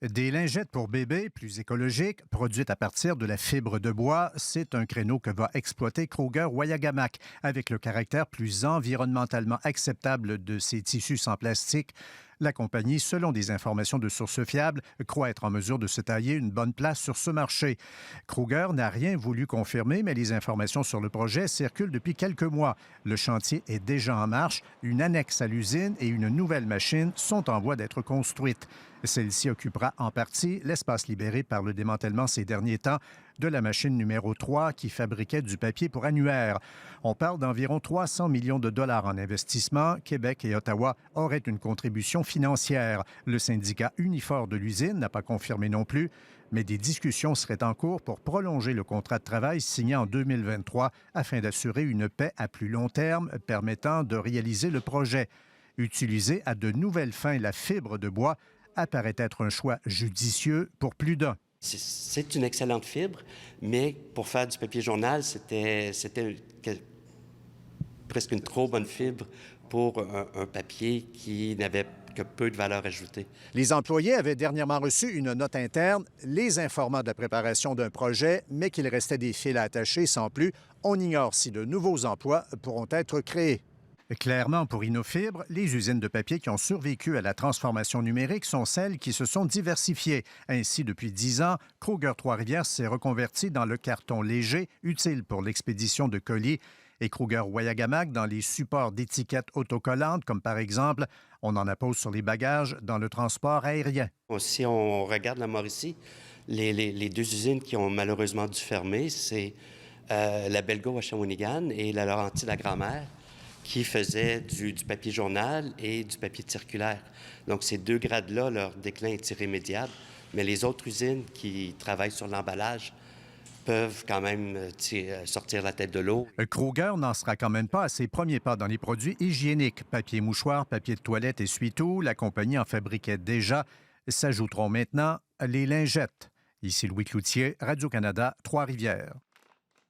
Des lingettes pour bébés plus écologiques, produites à partir de la fibre de bois, c'est un créneau que va exploiter Kruger-Wayagamack. Avec le caractère plus environnementalement acceptable de ces tissus sans plastique, la compagnie, selon des informations de sources fiables, croit être en mesure de se tailler une bonne place sur ce marché. Kruger n'a rien voulu confirmer, mais les informations sur le projet circulent depuis quelques mois. Le chantier est déjà en marche, une annexe à l'usine et une nouvelle machine sont en voie d'être construites. Celle-ci occupera en partie l'espace libéré par le démantèlement ces derniers temps de la machine numéro 3 qui fabriquait du papier pour annuaire. On parle d'environ 300 millions de dollars en investissement. Québec et Ottawa auraient une contribution financière. Le syndicat Unifor de l'usine n'a pas confirmé non plus, mais des discussions seraient en cours pour prolonger le contrat de travail signé en 2023 afin d'assurer une paix à plus long terme permettant de réaliser le projet. Utiliser à de nouvelles fins la fibre de bois apparaît être un choix judicieux pour plus d'un. C'est une excellente fibre, mais pour faire du papier journal, c'était presque une trop bonne fibre pour un papier qui n'avait que peu de valeur ajoutée. Les employés avaient dernièrement reçu une note interne les informant de la préparation d'un projet, mais qu'il restait des fils à attacher sans plus. On ignore si de nouveaux emplois pourront être créés. Clairement, pour Innofibre, les usines de papier qui ont survécu à la transformation numérique sont celles qui se sont diversifiées. Ainsi, depuis 10 ans, Kruger Trois-Rivières s'est reconverti dans le carton léger, utile pour l'expédition de colis, et Kruger-Wayagamack dans les supports d'étiquettes autocollantes, comme par exemple, on en appose sur les bagages dans le transport aérien. Si on regarde la Mauricie, les deux usines qui ont malheureusement dû fermer, c'est la Belgo à Shawinigan et la Laurentide à Grand-Mère, qui faisaient du papier journal et du papier circulaire. Donc, ces deux grades-là, leur déclin est irrémédiable, mais les autres usines qui travaillent sur l'emballage peuvent quand même sortir la tête de l'eau. Kruger n'en sera quand même pas à ses premiers pas dans les produits hygiéniques. Papier mouchoir, papier de toilette, essuie-tout, la compagnie en fabriquait déjà. S'ajouteront maintenant les lingettes. Ici Louis Cloutier, Radio-Canada, Trois-Rivières.